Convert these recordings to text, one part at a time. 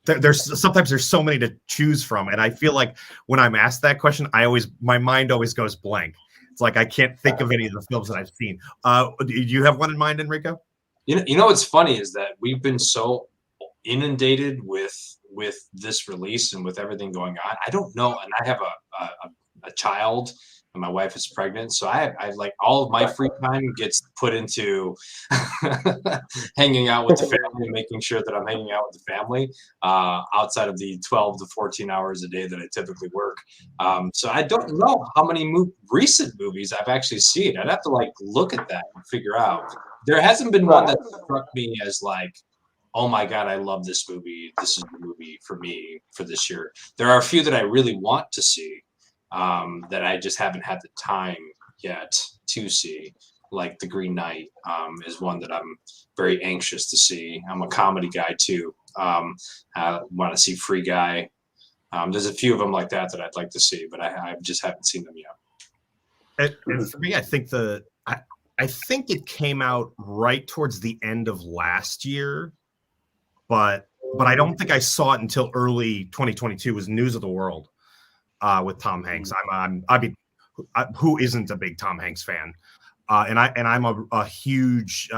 there's so many to choose from, and I feel like when I'm asked that question, my mind always goes blank. It's like I can't think of any of the films that I've seen. Do you have one in mind, Enrico? You know what's funny is that we've been so inundated with this release and with everything going on. I don't know, and I have a child, and my wife is pregnant, so I like all of my free time gets put into hanging out with the family and making sure that I'm hanging out with the family outside of the 12 to 14 hours a day that I typically work. So I don't know how many recent movies I've actually seen. I'd have to like look at that and figure out. There hasn't been one that struck me as like, oh my God, I love this movie. This is the movie for me for this year. There are a few that I really want to see that I just haven't had the time yet to see. Like The Green Knight is one that I'm very anxious to see. I'm a comedy guy too. I want to see Free Guy. There's a few of them like that I'd like to see, but I just haven't seen them yet. And for me, I think it came out right towards the end of last year, but I don't think I saw it until early 2022. Was News of the World with Tom Hanks. Who isn't a big Tom Hanks fan? And I'm a huge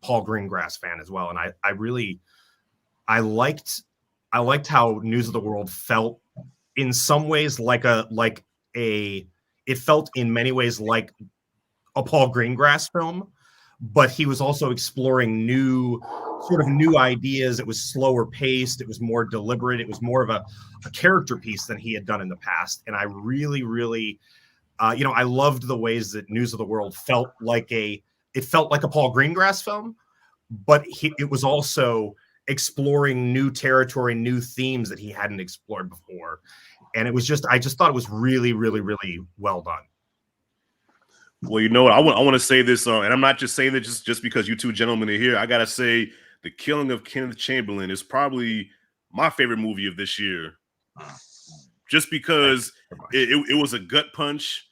Paul Greengrass fan as well. And I liked how News of the World felt in some ways it felt in many ways like a Paul Greengrass film, but he was also exploring new ideas. It was slower paced. It was more deliberate. It was more of a character piece than he had done in the past. And I really, really, I loved the ways that News of the World felt like a Paul Greengrass film, but it was also exploring new territory, new themes that he hadn't explored before. And I just thought it was really, really, really well done. Well, you know what? I want to say this, and I'm not just saying that just because you two gentlemen are here. I gotta say, The Killing of Kenneth Chamberlain is probably my favorite movie of this year, just because it was a gut punch.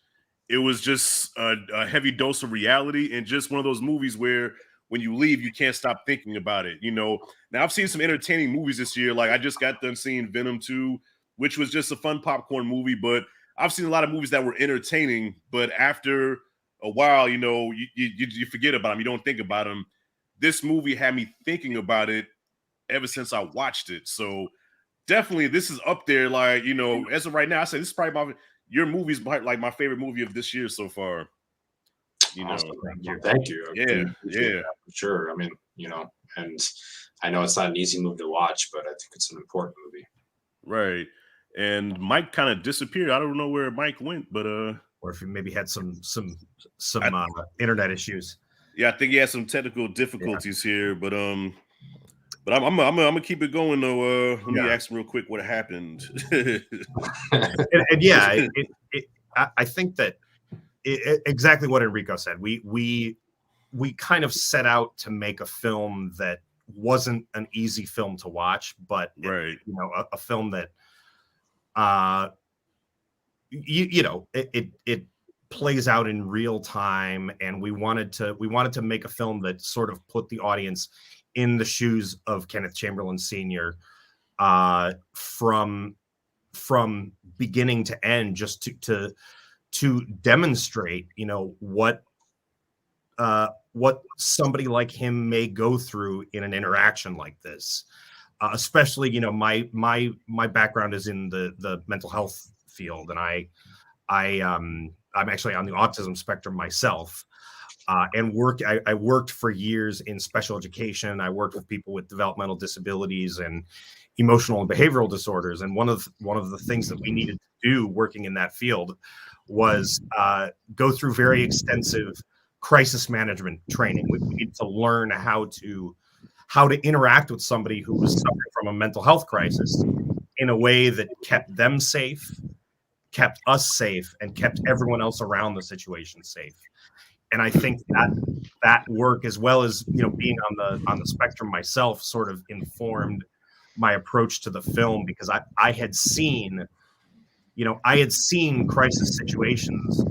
It was just a heavy dose of reality, and just one of those movies where when you leave, you can't stop thinking about it. Now I've seen some entertaining movies this year. Like I just got done seeing Venom 2, which was just a fun popcorn movie. But I've seen a lot of movies that were entertaining, but after a while, you forget about them. You don't think about them. This movie had me thinking about it ever since I watched it. So definitely this is up there. Like, as of right now, I say this is probably your movie's like my favorite movie of this year so far. Awesome. Thank you. Yeah. For sure. I mean, and I know it's not an easy movie to watch, but I think it's an important movie. Right. And Mike kind of disappeared. I don't know where Mike went, but or if he maybe had some internet issues. Yeah, I think he had some technical difficulties here, but I'm gonna keep it going though. Let me ask him real quick what happened. and yeah, I think that exactly what Enrico said. We kind of set out to make a film that wasn't an easy film to watch, but right, a film that it plays out in real time, and we wanted to make a film that sort of put the audience in the shoes of Kenneth Chamberlain Sr. From beginning to end, just to demonstrate what somebody like him may go through in an interaction like this. Especially, my background is in the mental health field, and I'm actually on the autism spectrum myself, and I worked for years in special education. I worked with people with developmental disabilities and emotional and behavioral disorders. And one of the things that we needed to do working in that field was go through very extensive crisis management training. We needed to learn how to interact with somebody who was suffering from a mental health crisis in a way that kept them safe, kept us safe, and kept everyone else around the situation safe. And I think that work, as well as being on the spectrum myself, sort of informed my approach to the film, because I had seen crisis situations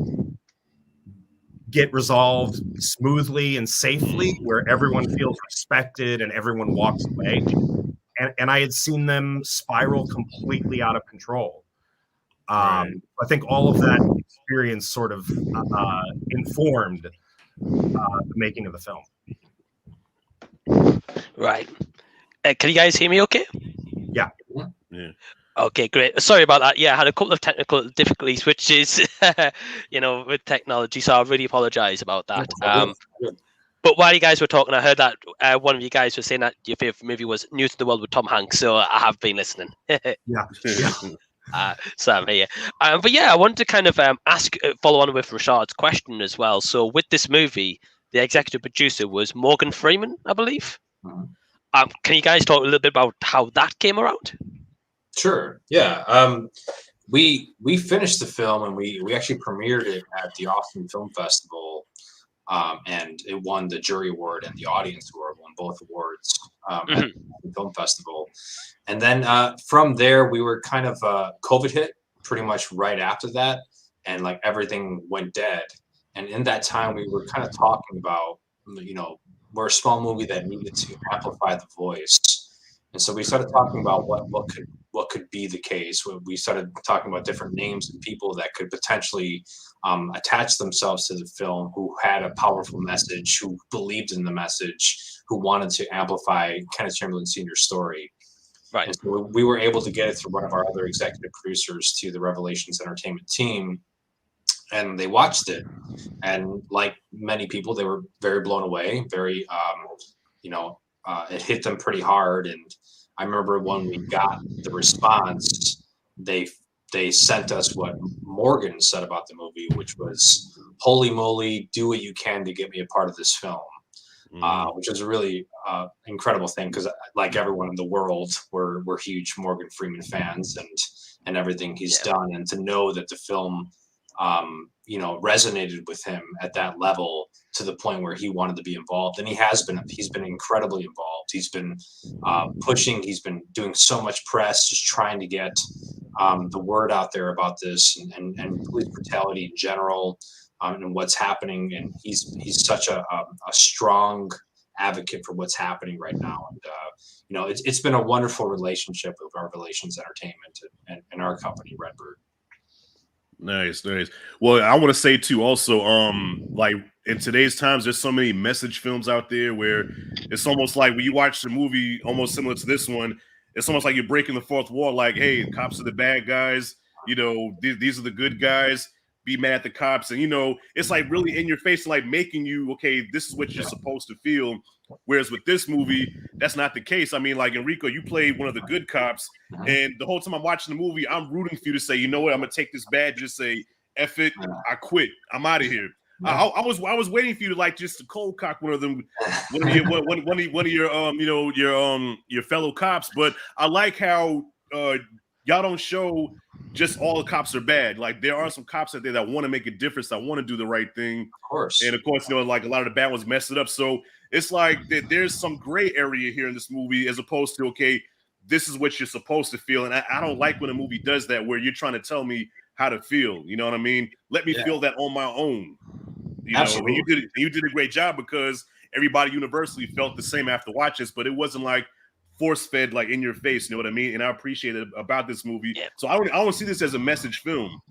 get resolved smoothly and safely, where everyone feels respected and everyone walks away. And and I had seen them spiral completely out of control. I think all of that experience sort of informed the making of the film. Right. Can you guys hear me okay? Yeah. Okay, great. Sorry about that. Yeah, I had a couple of technical difficulties, which is, with technology. So I really apologize about that. But while you guys were talking, I heard that one of you guys was saying that your favorite movie was News to the World with Tom Hanks. So I have been listening. So I'm here. But yeah, I wanted to kind of follow on with Rashad's question as well. So with this movie, the executive producer was Morgan Freeman, I believe. Can you guys talk a little bit about how that came around? Sure. Yeah. We finished the film and we actually premiered it at the Austin Film Festival, and it won the jury award and the audience award, won both awards at the film festival. And then from there, we were kind of COVID hit pretty much right after that, and like everything went dead. And in that time, we were kind of talking about, we're a small movie that needed to amplify the voice. And so we started talking about what could be the case. We started talking about different names and people that could potentially attach themselves to the film, who had a powerful message, who believed in the message, who wanted to amplify Kenneth Chamberlain Sr.'s story. Right. And so we were able to get it through one of our other executive producers to the Revelations Entertainment team, and they watched it. And like many people, they were very blown away, very, it hit them pretty hard. And I remember when we got the response, they sent us what Morgan said about the movie, which was, "Holy moly, do what you can to get me a part of this film," which is a really incredible thing, because like everyone in the world, we're huge Morgan Freeman fans and everything he's done, and to know that the film resonated with him at that level, to the point where he wanted to be involved. And he's been incredibly involved. He's been pushing, he's been doing so much press, just trying to get the word out there about this and police brutality in general, and what's happening. And he's such a strong advocate for what's happening right now. And it's been a wonderful relationship with our Revelations Entertainment and our company, Redbird. Nice. Well, I want to say too, also, like in today's times, there's so many message films out there where it's almost like when you watch the movie, almost similar to this one, it's almost like you're breaking the fourth wall. Like, hey, cops are the bad guys. These are the good guys. Be mad at the cops, and it's like really in your face, like making you, okay, this is what you're supposed to feel. Whereas with this movie, that's not the case. I mean, like Enrico, you played one of the good cops, and the whole time I'm watching the movie, I'm rooting for you to say, you know what, I'm gonna take this badge, just say, F it, I quit, I'm out of here. I was waiting for you to just to cold cock one of them, one of your fellow cops. But I like how y'all don't show just all the cops are bad. Like there are some cops out there that want to make a difference, that want to do the right thing. Of course. And of course, like a lot of the bad ones mess it up. So it's like there's some gray area here in this movie, as opposed to, okay, this is what you're supposed to feel. And I don't like when a movie does that, where you're trying to tell me how to feel. You know what I mean? Let me feel that on my own. Absolutely. And you did a great job, because everybody universally felt the same after watching this, but it wasn't like force fed, like in your face. You know what I mean? And I appreciate it about this movie. Yeah. So I don't see this as a message film.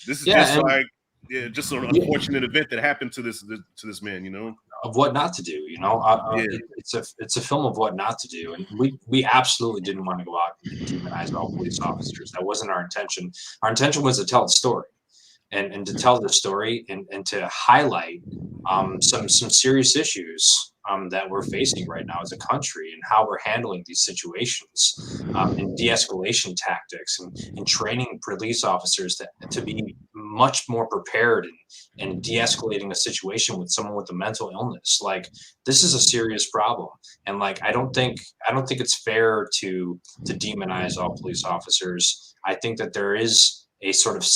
This is just an unfortunate event that happened to this man. Of what not to do. It's a film of what not to do, and we absolutely didn't want to go out and demonize all police officers. That wasn't our intention. Our intention was to tell the story. And to tell the story and to highlight some serious issues that we're facing right now as a country, and how we're handling these situations, and de-escalation tactics, and training police officers to be much more prepared and de-escalating a situation with someone with a mental illness. Like, this is a serious problem, and like I don't think it's fair to demonize all police officers. I think that there is a sort of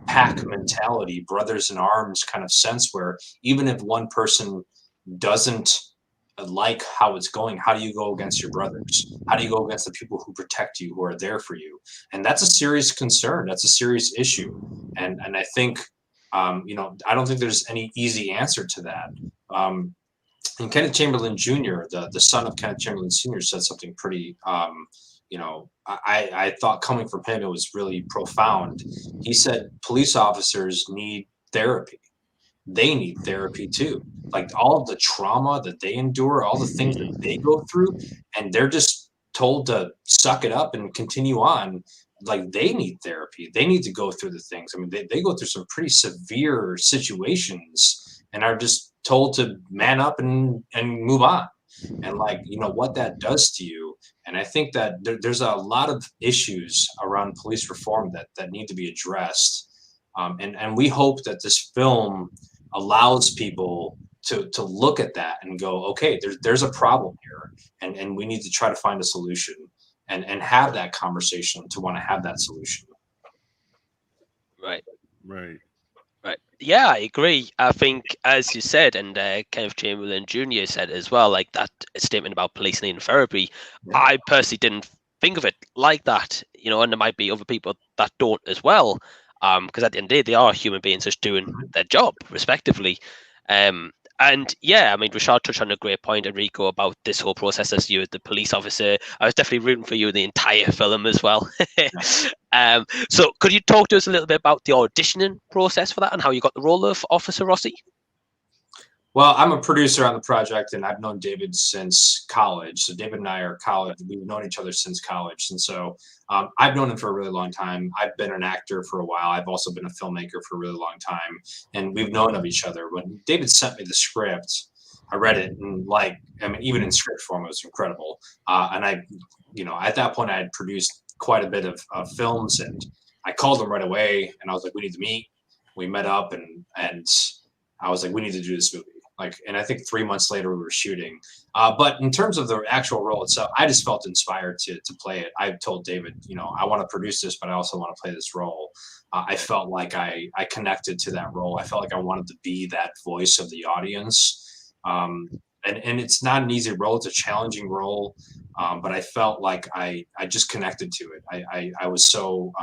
pack mentality, brothers in arms kind of sense, where even if one person doesn't like how it's going, how do you go against your brothers? How do you go against the people who protect you, who are there for you? And that's a serious concern. That's a serious issue. And I think, I don't think there's any easy answer to that. And Kenneth Chamberlain Jr., the son of Kenneth Chamberlain Sr., said something pretty, I thought coming from him, it was really profound. He said police officers need therapy. They need therapy too. Like all of the trauma that they endure, all the things that they go through, and they're just told to suck it up and continue on. Like they need therapy. They need to go through the things. I mean, they go through some pretty severe situations and are just told to man up and move on. And like, what that does to you. And I think that there's a lot of issues around police reform that need to be addressed. And we hope that this film allows people to look at that and go, okay, there's a problem here, and we need to try to find a solution and have that conversation to want to have that solution. Right. Yeah, I agree. I think, as you said, and Kenneth Chamberlain Jr. said as well, like that statement about police needing therapy, yeah. I personally didn't think of it like that, and there might be other people that don't as well, because at the end of the day, they are human beings just doing their job respectively. And yeah, I mean, Rashad touched on a great point, Enrico, about this whole process as you as the police officer. I was definitely rooting for you in the entire film as well. So could you talk to us a little bit about the auditioning process for that and how you got the role of Officer Rossi? Well, I'm a producer on the project, and I've known David since college. So David and I are college. We've known each other since college. And so I've known him for a really long time. I've been an actor for a while. I've also been a filmmaker for a really long time. And we've known of each other. When David sent me the script, I read it, and even in script form, it was incredible. And at that point, I had produced quite a bit of films, and I called him right away, and I was like, we need to meet. We met up, and I was like, we need to do this movie. And I think 3 months later we were shooting. But in terms of the actual role itself, I just felt inspired to play it. I told David, I want to produce this, but I also want to play this role. I felt like I connected to that role. I felt like I wanted to be that voice of the audience. And it's not an easy role. It's a challenging role. But I felt like I just connected to it. I was so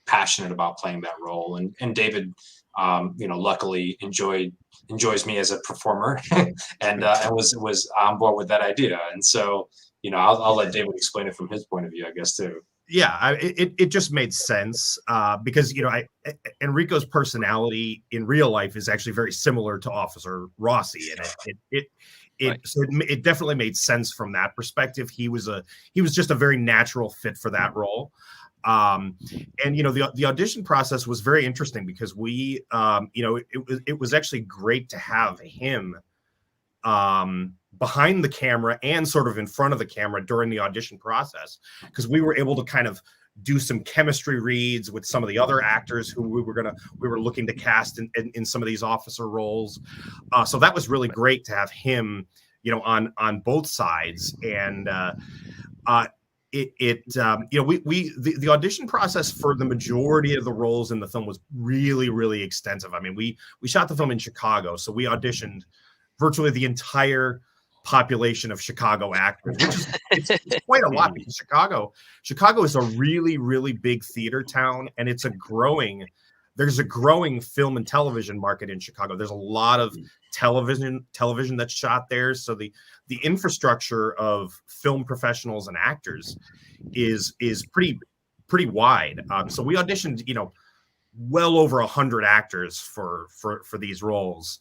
passionate about playing that role. And David, luckily enjoys me as a performer and was on board with that idea. And so, I'll let David explain it from his point of view, I guess, too. Yeah, it just made sense because, Enrico's personality in real life is actually very similar to Officer Rossi. And it definitely made sense from that perspective. He was just a very natural fit for that role. And the audition process was very interesting because we it was actually great to have him behind the camera and sort of in front of the camera during the audition process, because we were able to kind of do some chemistry reads with some of the other actors who we were looking to cast in some of these officer roles. So that was really great to have him on both sides. And the audition process for the majority of the roles in the film was really, really extensive. I mean, we shot the film in Chicago, so we auditioned virtually the entire population of Chicago actors, which is it's quite a lot, because Chicago is a really, really big theater town, and there's a growing film and television market in Chicago. There's a lot of television that's shot there. So the infrastructure of film professionals and actors is pretty wide. So we auditioned, well over 100 actors for these roles.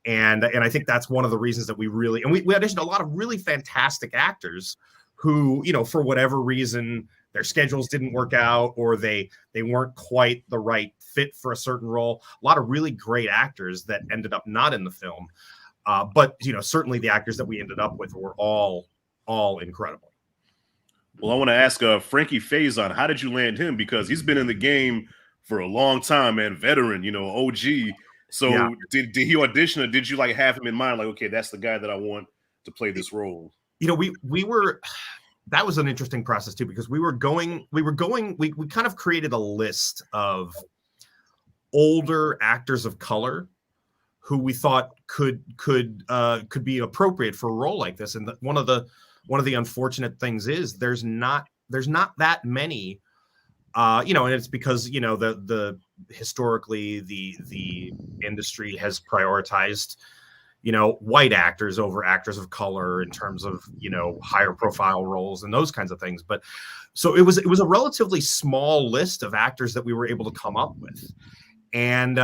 And I think that's one of the reasons that we auditioned a lot of really fantastic actors who, for whatever reason, their schedules didn't work out, or they weren't quite the right fit for a certain role. A lot of really great actors that ended up not in the film. But certainly the actors that we ended up with were all incredible. Well, I want to ask Frankie Faison, how did you land him? Because he's been in the game for a long time, man, veteran, OG. So yeah. Did he audition, or did you have him in mind? Like, okay, that's the guy that I want to play this role. We were. That was an interesting process too, because we kind of created a list of older actors of color who we thought could be appropriate for a role like this. And one of the unfortunate things is there's not that many, and it's because the historically the industry has prioritized white actors over actors of color in terms of, higher profile roles and those kinds of things. But so it was a relatively small list of actors that we were able to come up with. And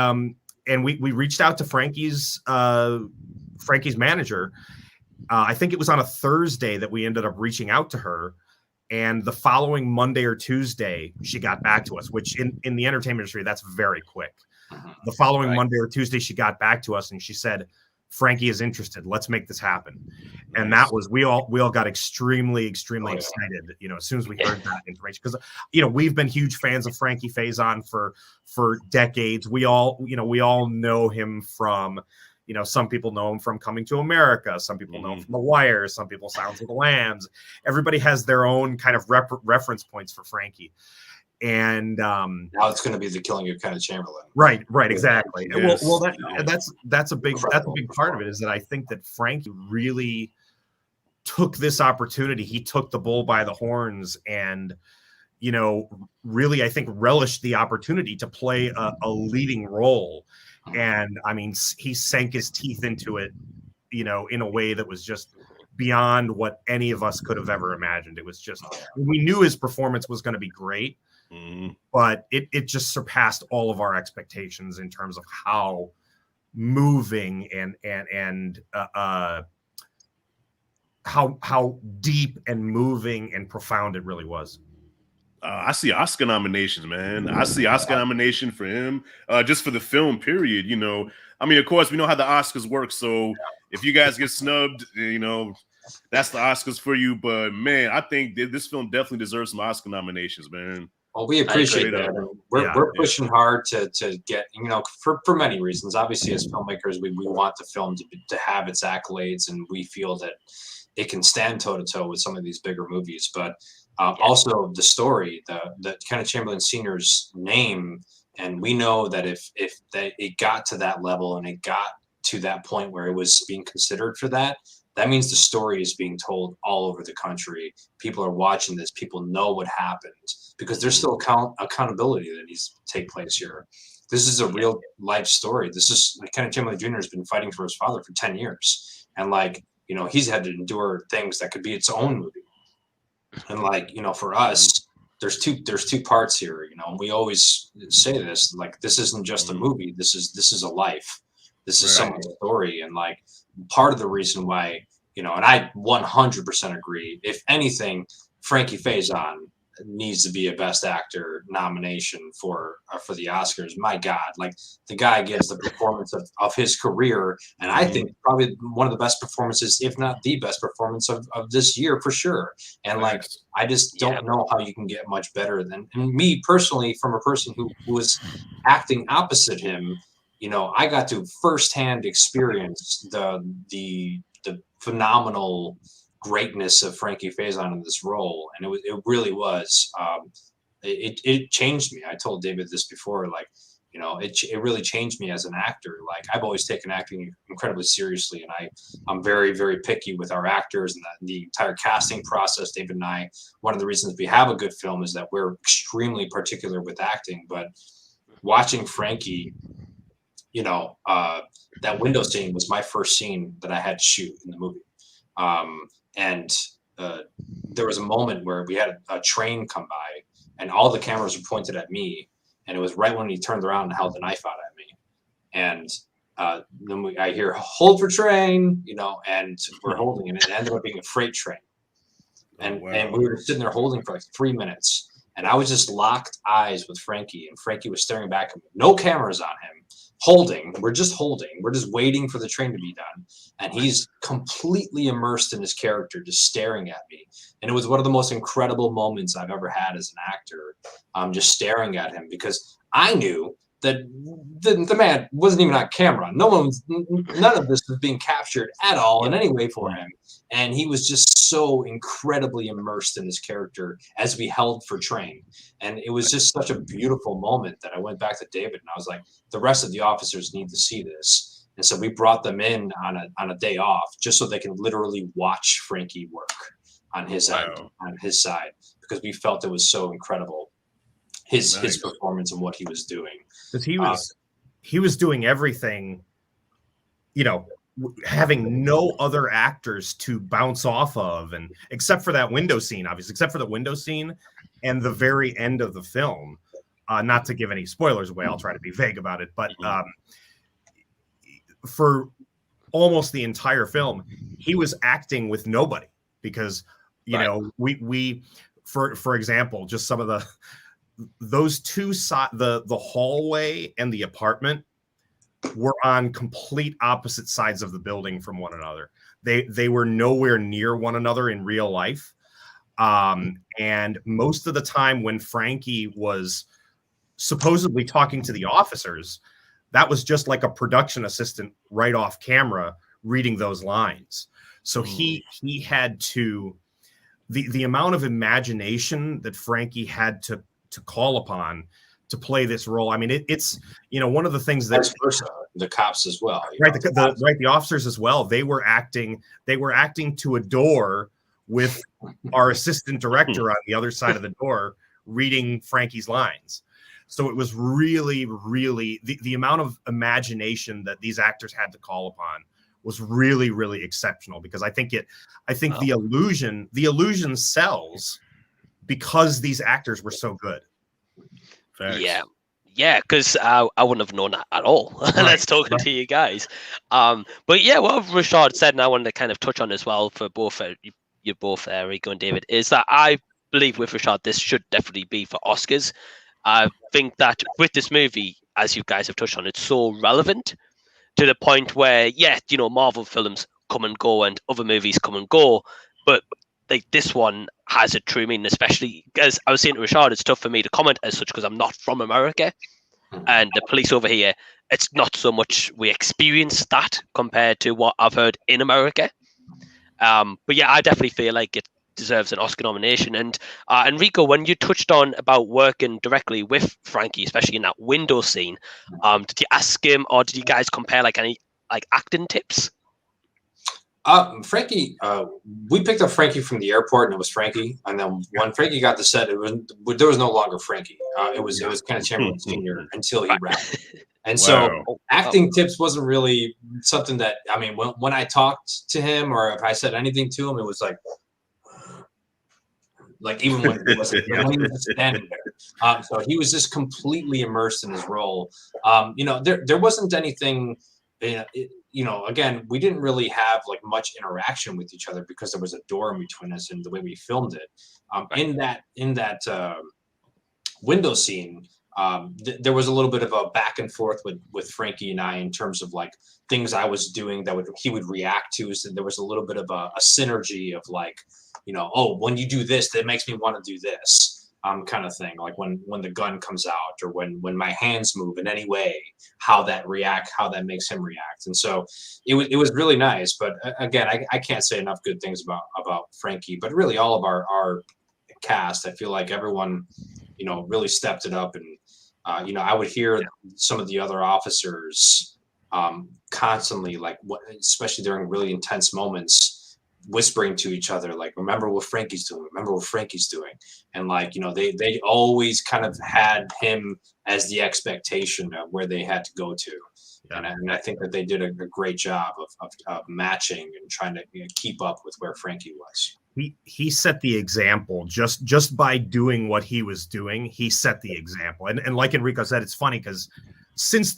we reached out to Frankie's manager. I think it was on a Thursday that we ended up reaching out to her. And the following Monday or Tuesday, she got back to us, which in the entertainment industry, that's very quick. The following Monday or Tuesday, she got back to us and she said, Frankie is interested. Let's make this happen. And that was, we all got extremely excited, as soon as we heard that information, because, we've been huge fans of Frankie Faison for decades. We all know him from, some people know him from Coming to America. Some people know him from The Wire. Some people Silence of the Lambs. Everybody has their own kind of reference points for Frankie. And now it's going to be the Killing of Kenneth Chamberlain. Right, exactly. Yes. Well, that's a big part of it, is that I think that Frankie really took this opportunity. He took the bull by the horns, and really, I think, relished the opportunity to play a leading role. And I mean, he sank his teeth into it, in a way that was just beyond what any of us could have ever imagined. It was just, we knew his performance was going to be great. But it just surpassed all of our expectations in terms of how moving and how deep and moving and profound it really was. I see Oscar nominations, man. I see Oscar nomination for him, just for the film, period. I mean, of course, we know how the Oscars work. So if you guys get snubbed, that's the Oscars for you. But man, I think this film definitely deserves some Oscar nominations, man. Well, we appreciate that. We're pushing hard to get, for many reasons. Obviously, as filmmakers, we want the film to have its accolades, and we feel that it can stand toe to toe with some of these bigger movies. But also the story, the Kenneth Chamberlain Sr.'s name, and we know that if it got to that level and it got to that point where it was being considered for that means the story is being told all over the country. People are watching this. People know what happened, because there's still accountability that needs to take place here. This is a real life story. This is, Kenneth Chamberlain Jr. has been fighting for his father for 10 years. And he's had to endure things that could be its own movie. And for us, there's two parts here, we always say this, this isn't just a movie. This is a life. This is someone's story. And part of the reason why, and I 100% agree, if anything, Frankie Faison needs to be a Best Actor nomination for the Oscars. My God, the guy gives the performance of his career, and I think probably one of the best performances, if not the best performance of this year for sure. And I just don't know how you can get much better than. And me personally, from a person who was acting opposite him, I got to firsthand experience the phenomenal greatness of Frankie Faison in this role, and it really was. It changed me. I told David this before. It really changed me as an actor. I've always taken acting incredibly seriously, and I'm very, very picky with our actors and the entire casting process. David and I, one of the reasons we have a good film is that we're extremely particular with acting. But watching Frankie, that window scene was my first scene that I had to shoot in the movie. And there was a moment where we had a train come by, and all the cameras were pointed at me, and it was right when he turned around and held the knife out at me. And then I hear "hold for train," and we're holding it, and it ended up being a freight train. And and we were sitting there holding for 3 minutes, and I was just locked eyes with Frankie, and Frankie was staring back at me. No cameras on him. We're just waiting for the train to be done, and he's completely immersed in his character, just staring at me. And it was one of the most incredible moments I've ever had as an actor, just staring at him, because I knew that the man wasn't even on camera. None of this was being captured at all in any way for him. And he was just so incredibly immersed in his character as we held for train. And it was just such a beautiful moment that I went back to David and I was like, the rest of the officers need to see this. And so we brought them in on a day off just so they can literally watch Frankie work on his side, because we felt it was so incredible. His performance and what he was doing. Because he was doing everything, having no other actors to bounce off of, and except for that window scene, obviously, except for the window scene and the very end of the film. Not to give any spoilers away, I'll try to be vague about it, but for almost the entire film, he was acting with nobody because, you know, we for example, just some of those two the hallway and the apartment were on complete opposite sides of the building from one another. They were nowhere near one another in real life. And most of the time when Frankie was supposedly talking to the officers, that was just like a production assistant right off camera reading those lines. So he had to, the amount of imagination that Frankie had to call upon to play this role. I mean, it's, you know, one of the things that the cops as well, right? The officers as well. They were acting to a door with our assistant director on the other side of the door reading Frankie's lines. So it was really, really the amount of imagination that these actors had to call upon was really, really exceptional, because I think the illusion sells because these actors were so good. Facts. Yeah, because I wouldn't have known that at all. Let's talk to you guys. But yeah, what Rashad said, and I wanted to kind of touch on as well for both you both, Enrico and David, is that I believe with Rashad, this should definitely be for Oscars. I think that with this movie, as you guys have touched on, it's so relevant to the point where, yeah, you know, Marvel films come and go and other movies come and go, but like this one has a true meaning, especially as I was saying to Rashad, it's tough for me to comment as such because I'm not from America, and the police over here, it's not so much we experience that compared to what I've heard in America. But yeah, I definitely feel like it deserves an Oscar nomination. And Enrico, when you touched on about working directly with Frankie, especially in that window scene, did you ask him, or did you guys compare like any like acting tips? Frankie, we picked up Frankie from the airport, and it was Frankie. And then when Frankie got the set, there was no longer Frankie. It was Kenneth Chamberlain Sr. until he wrapped. And so acting tips wasn't really something that, I mean, when I talked to him or if I said anything to him, it was like even when he was standing there. So he was just completely immersed in his role. You know, there wasn't anything, you know, again, we didn't really have like much interaction with each other because there was a door in between us and the way we filmed it. In that window scene, there was a little bit of a back and forth with Frankie and I in terms of like things I was doing that he would react to. So there was a little bit of a synergy of like, you know, oh, when you do this, that makes me want to do this. Kind of thing, like when the gun comes out, or when my hands move in any way, how that makes him react. And so it was really nice. But again, I can't say enough good things about Frankie, but really all of our cast. I feel like everyone, you know, really stepped it up. And you know, I would hear some of the other officers constantly, like especially during really intense moments, whispering to each other, like, remember what Frankie's doing. And like, you know, they always kind of had him as the expectation of where they had to go to. And I think that they did a great job of matching and trying to, you know, keep up with where Frankie was. He set the example just by doing what he was doing. He set the example. And like Enrico said, it's funny because since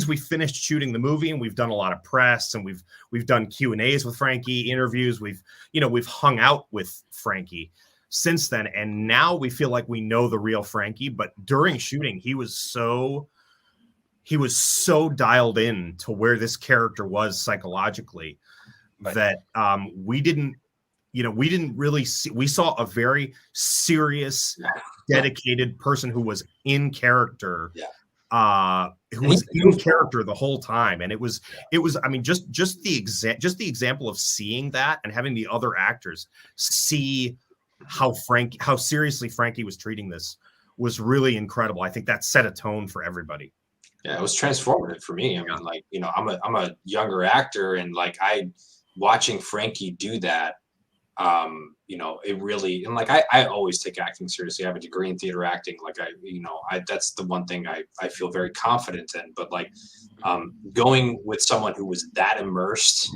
we finished shooting the movie, and we've done a lot of press, and we've done Q&As with Frankie, interviews, we've hung out with Frankie since then, and now we feel like we know the real Frankie. But during shooting, he was so dialed in to where this character was psychologically that we didn't really see. We saw a very serious, dedicated person who was in character. Who was in character the whole time. And it was I mean, just the example of seeing that and having the other actors see how seriously Frankie was treating this was really incredible. I think that set a tone for everybody. Yeah, it was transformative for me. I mean, like, you know, I'm a younger actor, and like watching Frankie do that you know, it really, and like I always take acting seriously. I have a degree in theater acting. Like that's the one thing I feel very confident in. But like going with someone who was that immersed,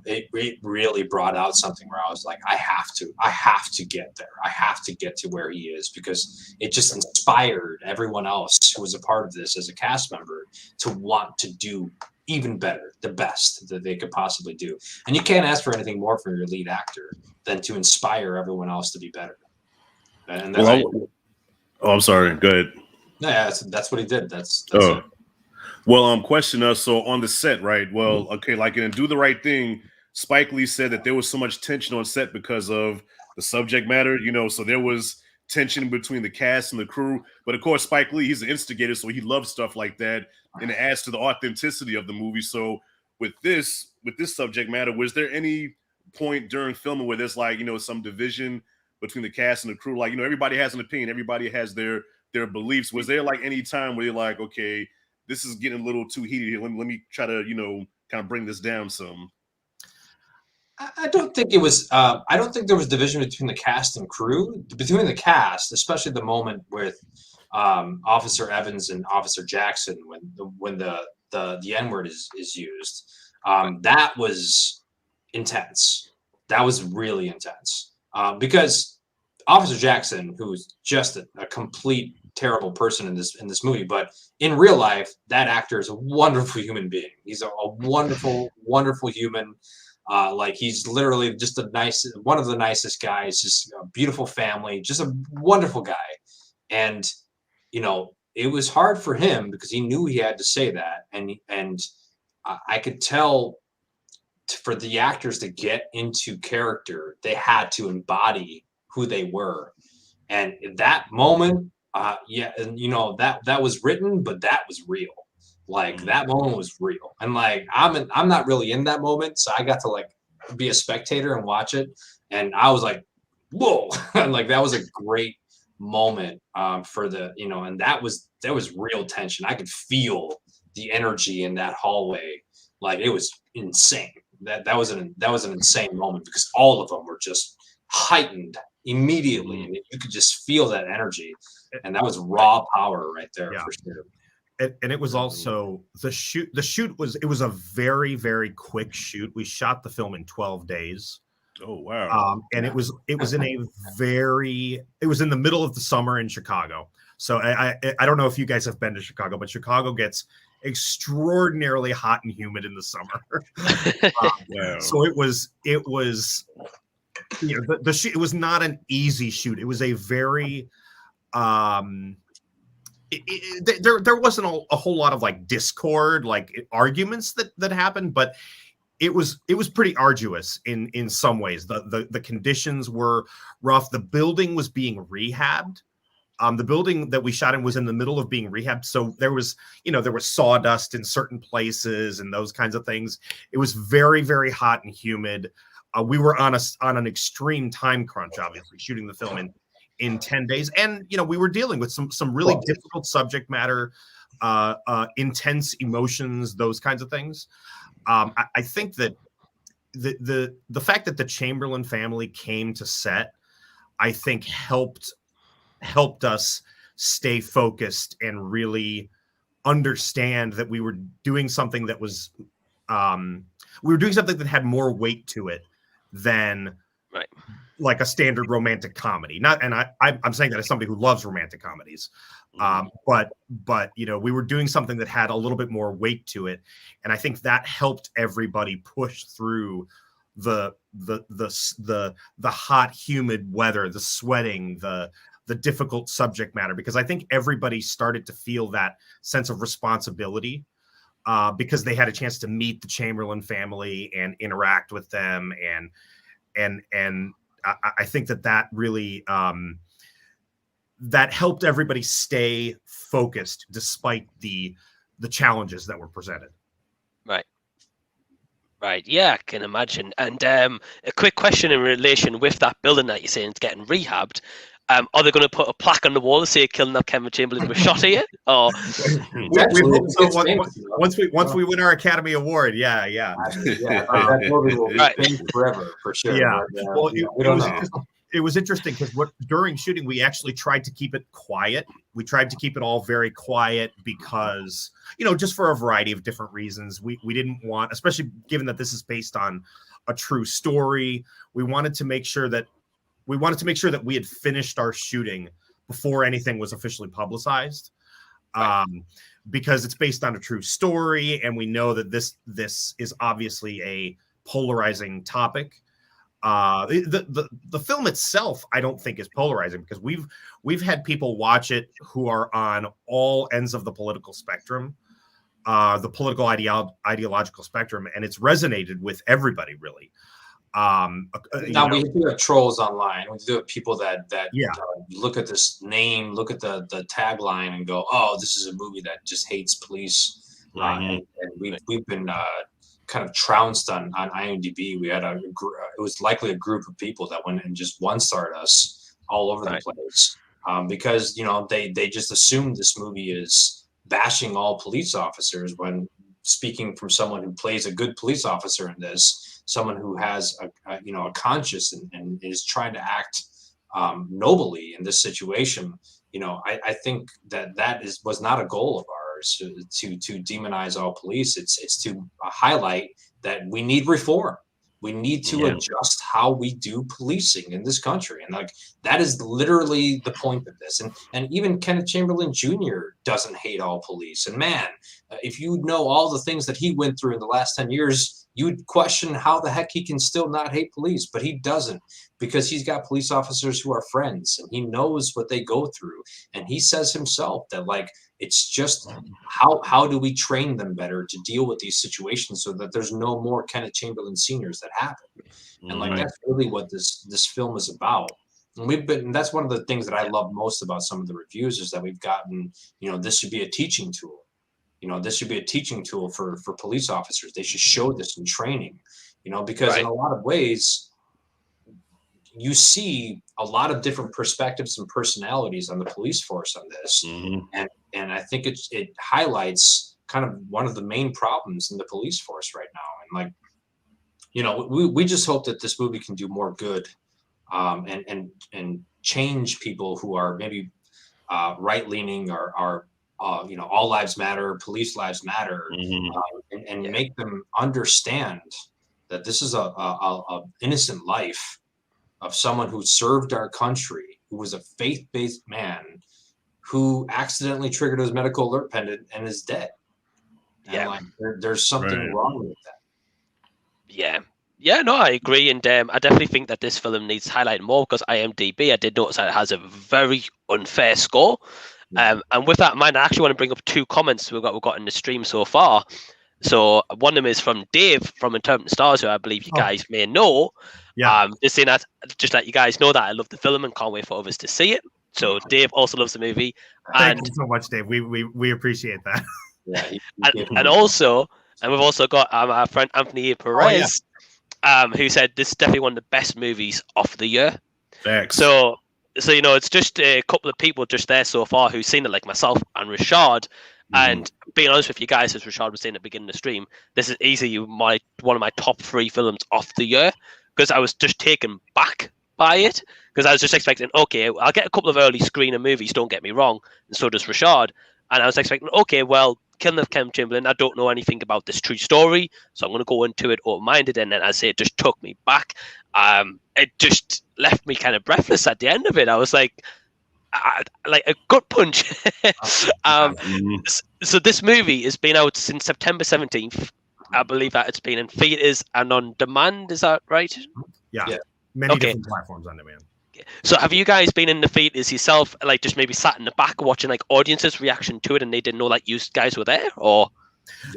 it really brought out something where I was like, I have to get there. I have to get to where he is, because it just inspired everyone else who was a part of this as a cast member to want to do even better, the best that they could possibly do. And you can't ask for anything more from your lead actor than to inspire everyone else to be better. And that's I'm sorry. Go ahead. Yeah, that's what he did. That's it. Well, question us. So on the set, right? Well, okay, like in Do the Right Thing, Spike Lee said that there was so much tension on set because of the subject matter, you know, so there was tension between the cast and the crew. But of course, Spike Lee, he's an instigator, so he loves stuff like that, and it adds to the authenticity of the movie. So with this subject matter, was there any point during filming where there's like, you know, some division between the cast and the crew? Like, you know, everybody has an opinion, everybody has their beliefs. Was there like any time where you're like, okay, this is getting a little too heated here, let me try to, you know, kind of bring this down some? I don't think it was. I don't think there was division between the cast and crew. Between the cast, especially the moment with Officer Evans and Officer Jackson, when the N-word is used, that was intense. That was really intense because Officer Jackson, who's just a complete terrible person in this movie, but in real life, that actor is a wonderful human being. He's a wonderful, wonderful human. Like he's literally just one of the nicest guys, just a beautiful family, just a wonderful guy. And, you know, it was hard for him because he knew he had to say that. And I could tell for the actors to get into character, they had to embody who they were. And in that moment, yeah, and you know, that was written, but that was real. Like that moment was real, and like I'm not really in that moment, so I got to like be a spectator and watch it, and I was like, whoa, and like that was a great moment for the, you know, and there was real tension. I could feel the energy in that hallway, like it was insane. That was an insane moment because all of them were just heightened immediately, and you could just feel that energy, and that was raw power right there for sure. And it was also the shoot was a very, very quick shoot. We shot the film in 12 days. Oh wow. And it was in the middle of the summer in Chicago. So I don't know if you guys have been to Chicago, but Chicago gets extraordinarily hot and humid in the summer. Wow. So it was you know, the shoot, it was not an easy shoot. It was a very there wasn't a whole lot of like discord, like arguments that happened, but it was pretty arduous in some ways. The conditions were rough. The building was being rehabbed. The building that we shot in was in the middle of being rehabbed, so there was sawdust in certain places and those kinds of things. It was very, very hot and humid. We were on an extreme time crunch, obviously, shooting the film in 10 days. And, you know, we were dealing with some really difficult subject matter, intense emotions, those kinds of things. I think that the fact that the Chamberlain family came to set, I think helped us stay focused and really understand that we were doing something that was, we were doing something that had more weight to it than like a standard romantic comedy. I'm saying that as somebody who loves romantic comedies. But you know, we were doing something that had a little bit more weight to it, and I think that helped everybody push through the hot, humid weather, the sweating, the difficult subject matter, because I think everybody started to feel that sense of responsibility because they had a chance to meet the Chamberlain family and interact with them, and I think that really that helped everybody stay focused despite the challenges that were presented. Right. Yeah, I can imagine. And a quick question in relation with that building that you're saying is getting rehabbed. Are they going to put a plaque on the wall to say "Killing of Kenneth Chamberlain was shot here"? Or we hope so once we win our Academy Award, yeah. That movie will be famous forever for sure. Yeah, but, well, we don't know. It was interesting because during shooting we actually tried to keep it quiet. We tried to keep it all very quiet because just for a variety of different reasons. We didn't want, especially given that this is based on a true story, we wanted to make sure that we had finished our shooting before anything was officially publicized, because it's based on a true story, and we know that this is obviously a polarizing topic. The film itself, I don't think, is polarizing because we've had people watch it who are on all ends of the political spectrum, the political ideological spectrum, and it's resonated with everybody really. Now we do have trolls online. We do have people that look at this name, look at the tagline, and go, "Oh, this is a movie that just hates police." And we've been kind of trounced on IMDb. We had it was likely a group of people that went and just one-starred us all over the place, because they just assumed this movie is bashing all police officers, when speaking from someone who plays a good police officer in this. Someone who has a conscience and is trying to act nobly in this situation. I think that was not a goal of ours to demonize all police. It's to highlight that we need reform. We need to adjust how we do policing in this country, and that is literally the point of this. And even Kenneth Chamberlain Jr. doesn't hate all police. And man, if you know all the things that he went through in the last 10 years. You would question how the heck he can still not hate police, but he doesn't, because he's got police officers who are friends and he knows what they go through. And he says himself that it's just how do we train them better to deal with these situations so that there's no more Kenneth Chamberlain seniors that happen. And that's really what this film is about. And that's one of the things that I love most about some of the reviews is that we've gotten, this should be a teaching tool. This should be a teaching tool for police officers. They should show this in training, because in a lot of ways, you see a lot of different perspectives and personalities on the police force on this. And I think it highlights kind of one of the main problems in the police force right now. And we just hope that this movie can do more good, and change people who are maybe right-leaning or are all lives matter, police lives matter, and make them understand that this is a innocent life of someone who served our country, who was a faith-based man, who accidentally triggered his medical alert pendant and is dead. And there's something wrong with that. Yeah, no, I agree, and I definitely think that this film needs highlighting more, because IMDb, I did notice that it has a very unfair score. And with that in mind, I actually want to bring up two comments we've got in the stream so far. So one of them is from Dave from Interpreting Stars, who I believe you guys may know. Just saying that, just let you guys know that I love the film and can't wait for others to see it. So Dave also loves the movie. Thank you so much, Dave. We appreciate that. And we've also got our friend Anthony Perez, who said this is definitely one of the best movies of the year. Thanks. So it's just a couple of people just there so far who've seen it, like myself and Rashad. And being honest with you guys, as Rashad was saying at the beginning of the stream, this is easily one of my top 3 films of the year, because I was just taken back by it, because I was just expecting, okay, I'll get a couple of early screener movies, don't get me wrong, and so does Rashad. And I was expecting, okay, well, Killing of Kenneth Chamberlain, I don't know anything about this true story, so I'm going to go into it open-minded. And then, as I say, it just took me back. It just left me kind of breathless at the end of it. I was like a gut punch. So this movie has been out since September 17th. I believe that it's been in theaters and on demand. Is that right? Yeah. Many different platforms on demand. So have you guys been in the theaters yourself, just maybe sat in the back watching audiences' reaction to it, and they didn't know you guys were there, or?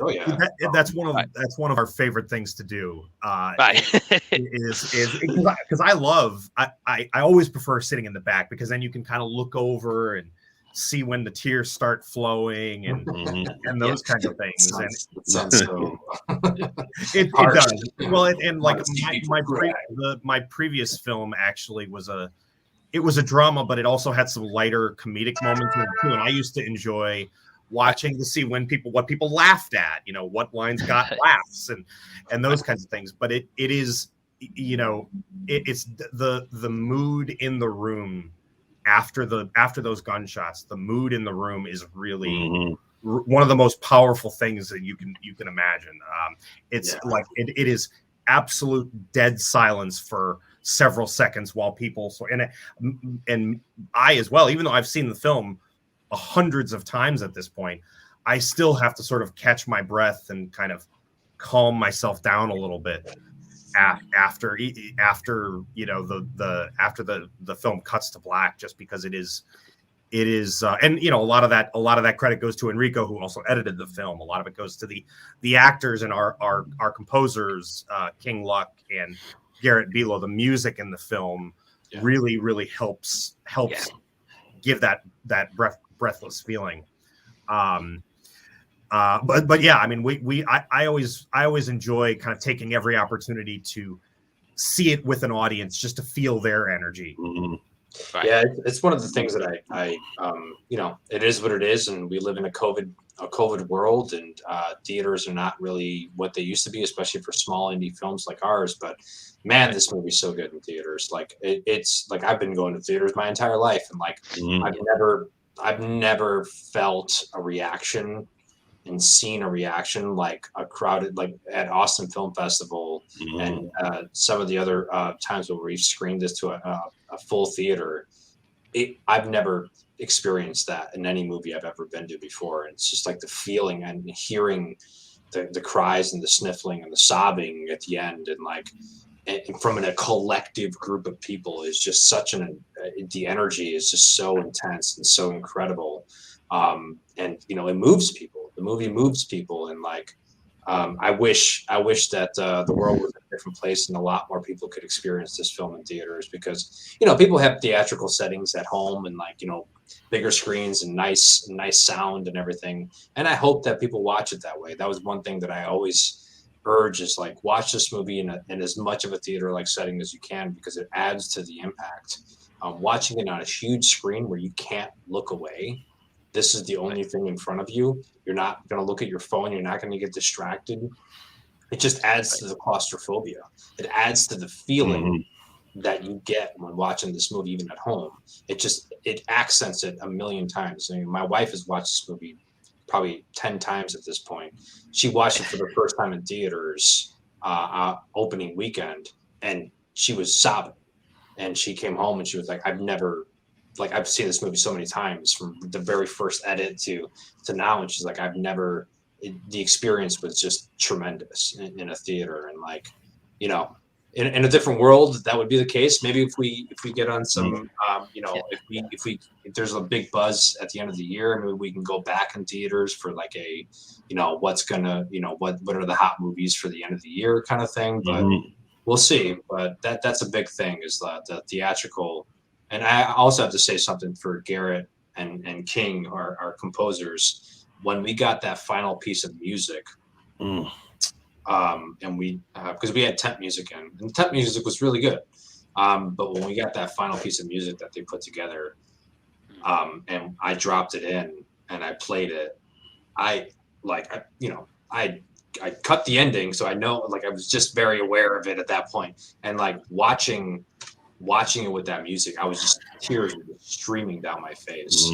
Oh yeah, that's one of our favorite things to do. Is because I always prefer sitting in the back, because then you can kind of look over and see when the tears start flowing and those kinds of things. It sounds so. It does. Well, and like my previous film actually was it was a drama, but it also had some lighter comedic moments in it too. And I used to enjoy watching to see what people laughed at, you know, what lines got laughs and those kinds of things. But it is, you know, it's the mood in the room after those gunshots. The mood in the room is really one of the most powerful things that you can imagine. It's like it is absolute dead silence for several seconds while people and I as well, even though I've seen the film hundreds of times at this point, I still have to sort of catch my breath and kind of calm myself down a little bit after you know after the film cuts to black, just because it is and you know, a lot of that credit goes to Enrico, who also edited the film. A lot of it goes to the actors and our composers, King Luck and Garrett Bilo. The music in the film really helps give that breathless feeling. But yeah, I mean, I always enjoy kind of taking every opportunity to see it with an audience, just to feel their energy. Right. Yeah, it's one of the things that I you know, it is what it is, and we live in a COVID world, and theaters are not really what they used to be, especially for small indie films like ours. But man, this movie's so good in theaters. Like it's like I've been going to theaters my entire life, and like I've never felt a reaction and seen a reaction like a crowded, like at Austin Film Festival and some of the other times where we've screened this to a full theater. I've never experienced that in any movie I've ever been to before. And it's just like the feeling and hearing the cries and the sniffling and the sobbing at the end, and like from a collective group of people is just such the energy is just so intense and so incredible. And you know, it moves people. The movie moves people, and like I wish that the world was a different place and a lot more people could experience this film in theaters, because you know, people have theatrical settings at home and like, you know, bigger screens and nice sound and everything, and I hope that people watch it that way. That was one thing that I always urge, is like, watch this movie in as much of a theater like setting as you can, because it adds to the impact. Watching it on a huge screen where you can't look away, this is the only thing in front of you. You're not going to look at your phone. You're not going to get distracted. It just adds to the claustrophobia. It adds to the feeling that you get when watching this movie, even at home. It accents it a million times. I mean, my wife has watched this movie probably 10 times at this point. She watched it for the first time in theaters opening weekend, and she was sobbing. And she came home and she was like, I've seen this movie so many times, from the very first edit to now. And she's like, the experience was just tremendous in a theater. And like, you know, in a different world, that would be the case. Maybe if we get on some, you know, if there's a big buzz at the end of the year, maybe we can go back in theaters for like a, you know, what are the hot movies for the end of the year kind of thing. But we'll see. But that's a big thing, is the theatrical. And I also have to say something for Garrett and King, our composers. When we got that final piece of music, and we because we had temp music in, and the temp music was really good. But when we got that final piece of music that they put together, and I dropped it in and I played it, I cut the ending, so I know, like, I was just very aware of it at that point, and like watching it with that music, I was just, tears were just streaming down my face.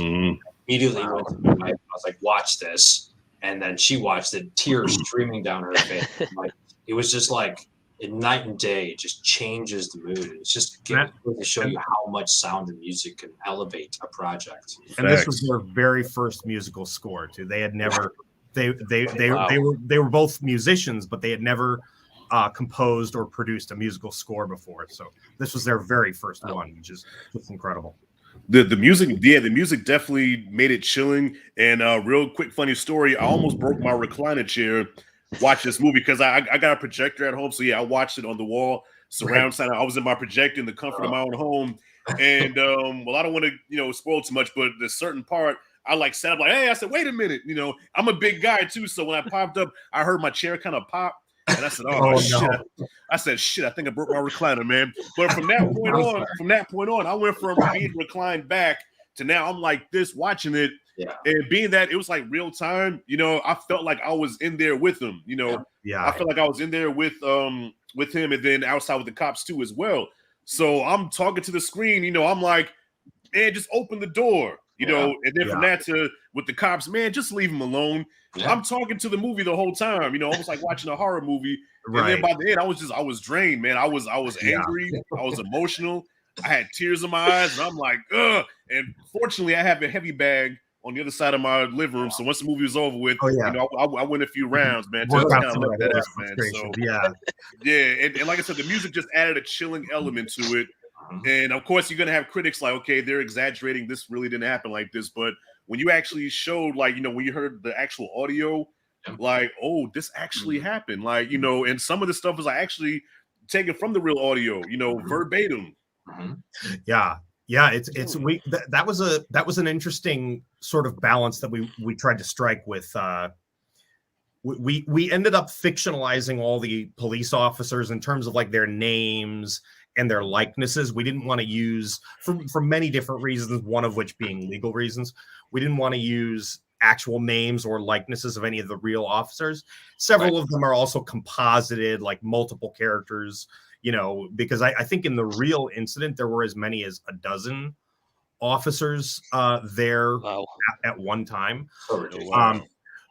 Immediately went to my wife. I was like, watch this. And then she watched it, tears streaming down her face. Like, it was just like night and day. It just changes the mood. It's just to show you how much sound and music can elevate a project. And this was their very first musical score too. They had never they were both musicians, but they had never composed or produced a musical score before. So this was their very first one, which is just incredible. The music definitely made it chilling. And real quick funny story, I almost broke my recliner chair watching this movie, because I got a projector at home. So yeah, I watched it on the wall, surround sound. I was in my projector in the comfort of my own home. And well, I don't want to, you know, spoil too much, but there's certain part I like sat up like, hey, I said, wait a minute, you know, I'm a big guy too. So when I popped up, I heard my chair kind of pop. And I said, "Oh, shit!" I said, "Shit!" I think I broke my recliner, man. But from that point on, I went from being reclined back to now I'm like this watching it. Yeah. And being that it was like real time, you know, I felt like I was in there with him. You know, I felt like I was in there with him, and then outside with the cops too as well. So I'm talking to the screen. You know, I'm like, man, just open the door. You know, and then from that to with the cops, man, just leave him alone. Yeah. I'm talking to the movie the whole time, you know, almost like watching a horror movie. Right. And then by the end, I was drained, man. I was angry. I was emotional. I had tears in my eyes, and I'm like, ugh. And fortunately, I have a heavy bag on the other side of my living room. So once the movie was over with, you know, I went a few rounds, man. Just kind of let that up, man. So and like I said, the music just added a chilling element to it. And of course, you're gonna have critics like, okay, they're exaggerating. This really didn't happen like this. But when you actually showed, like, you know, when you heard the actual audio, like, oh, this actually happened. Like, you know, and some of the stuff was actually taken from the real audio, you know, verbatim. Yeah. That was an interesting sort of balance that we tried to strike with. We ended up fictionalizing all the police officers in terms of like their names and their likenesses. We didn't want to use, for many different reasons, one of which being legal reasons, we didn't want to use actual names or likenesses of any of the real officers. Several of them are also composited, like multiple characters, you know, because I think in the real incident, there were as many as a dozen officers there at one time.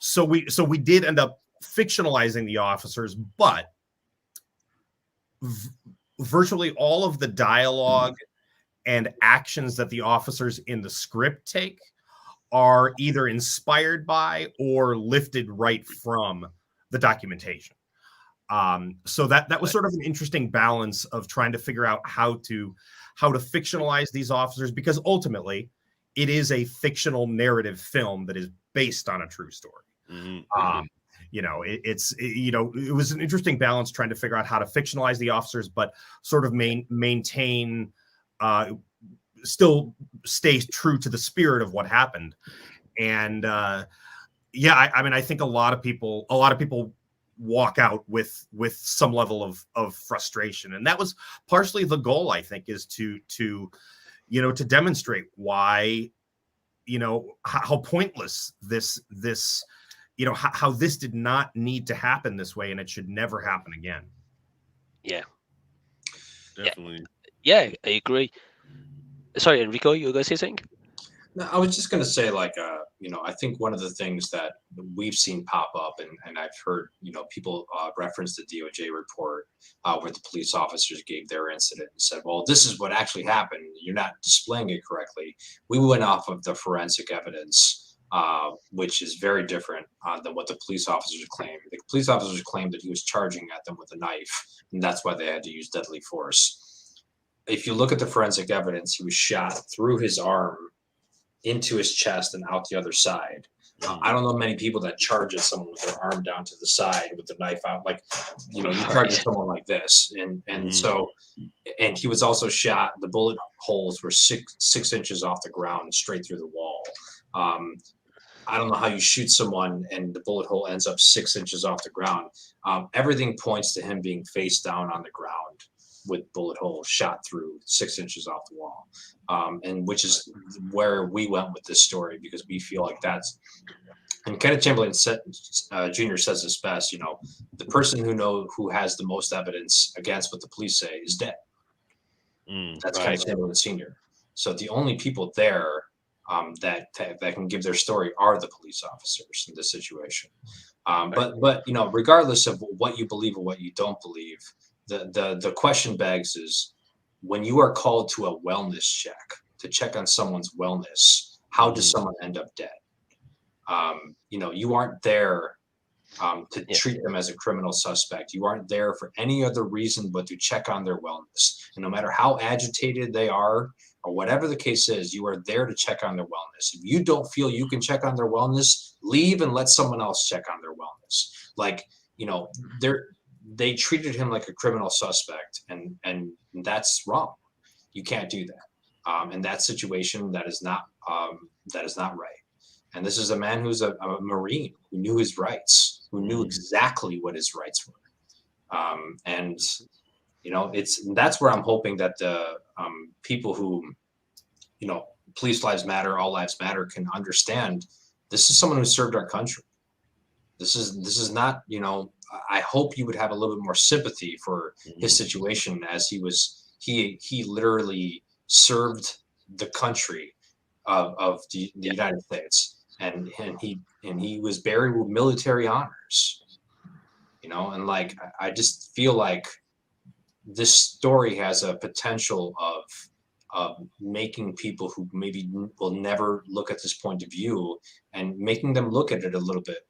So we did end up fictionalizing the officers, but virtually all of the dialogue and actions that the officers in the script take are either inspired by or lifted right from the documentation. So that was sort of an interesting balance of trying to figure out how to fictionalize these officers, because ultimately it is a fictional narrative film that is based on a true story. You know, it was an interesting balance trying to figure out how to fictionalize the officers, but sort of maintain, still stay true to the spirit of what happened. And I mean, I think a lot of people walk out with some level of frustration, and that was partially the goal, I think, is to demonstrate why, you know, how pointless this you know, how this did not need to happen this way, and it should never happen again. Yeah, definitely. Yeah, I agree. Sorry, Enrico, you were going to say something? No, I was just going to say, like, you know, I think one of the things that we've seen pop up, and I've heard, you know, people reference the DOJ report where the police officers gave their incident and said, well, this is what actually happened. You're not displaying it correctly. We went off of the forensic evidence, which is very different than what the police officers claimed. The police officers claimed that he was charging at them with a knife, and that's why they had to use deadly force. If you look at the forensic evidence, he was shot through his arm into his chest and out the other side. I don't know many people that charge at someone with their arm down to the side with the knife out. Like, you know, you charge at someone like this. And so he was also shot. The bullet holes were six inches off the ground, straight through the wall. I don't know how you shoot someone and the bullet hole ends up 6 inches off the ground. Everything points to him being face down on the ground with bullet holes shot through 6 inches off the wall. And which is where we went with this story, because we feel like that's, and Kenneth Chamberlain Jr. says this best, you know, the person who has the most evidence against what the police say is dead. That's Kenneth Chamberlain Sr. So the only people there that can give their story are the police officers in this situation. But you know, regardless of what you believe or what you don't believe, the question begs is, when you are called to a wellness check to check on someone's wellness, how does someone end up dead? You know, you aren't there to treat them as a criminal suspect. You aren't there for any other reason but to check on their wellness. And no matter how agitated they are or whatever the case is, you are there to check on their wellness. If you don't feel you can check on their wellness, leave and let someone else check on their wellness. Like, you know, they treated him like a criminal suspect, and that's wrong. You can't do that. In that situation, that is not right. And this is a man who's a Marine, who knew his rights, who knew exactly what his rights were. And that's where I'm hoping that the people who, Police Lives Matter, All Lives Matter, can understand this is someone who served our country. This is not, I hope you would have a little bit more sympathy for his situation, as he literally served the country of the United States, and he was buried with military honors, and like I just feel like this story has a potential of making people who maybe will never look at this point of view, and making them look at it a little bit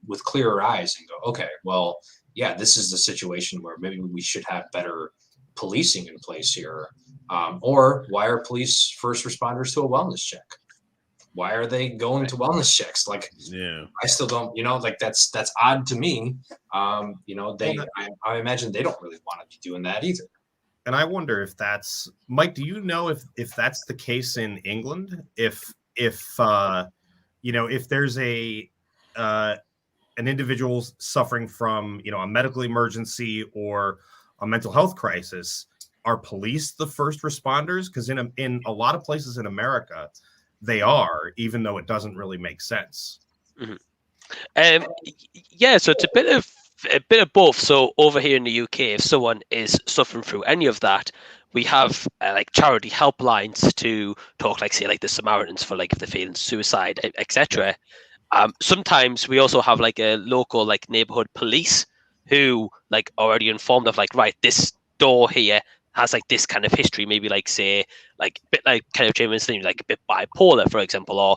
with clearer eyes and go, okay, well, yeah, this is the situation where maybe we should have better policing in place here. Or why are police first responders to a wellness check? Why are they going to wellness checks? Like, I still don't, like that's odd to me. I imagine they don't really want to be doing that either. And I wonder if that's, Mike, do you know if that's the case in England? If there's an individual suffering from, a medical emergency or a mental health crisis, are police the first responders? Because in a lot of places in America, they are, even though it doesn't really make sense. So it's a bit of both. So over here in the UK, if someone is suffering through any of that, we have like charity helplines to talk, like say like the Samaritans, for like if they're feeling suicide, etc. Sometimes we also have like a local like neighborhood police who like already informed of like, right, this door here has like this kind of history, maybe like say like a bit like Kenneth Chamberlain's thing, like a bit bipolar, for example, or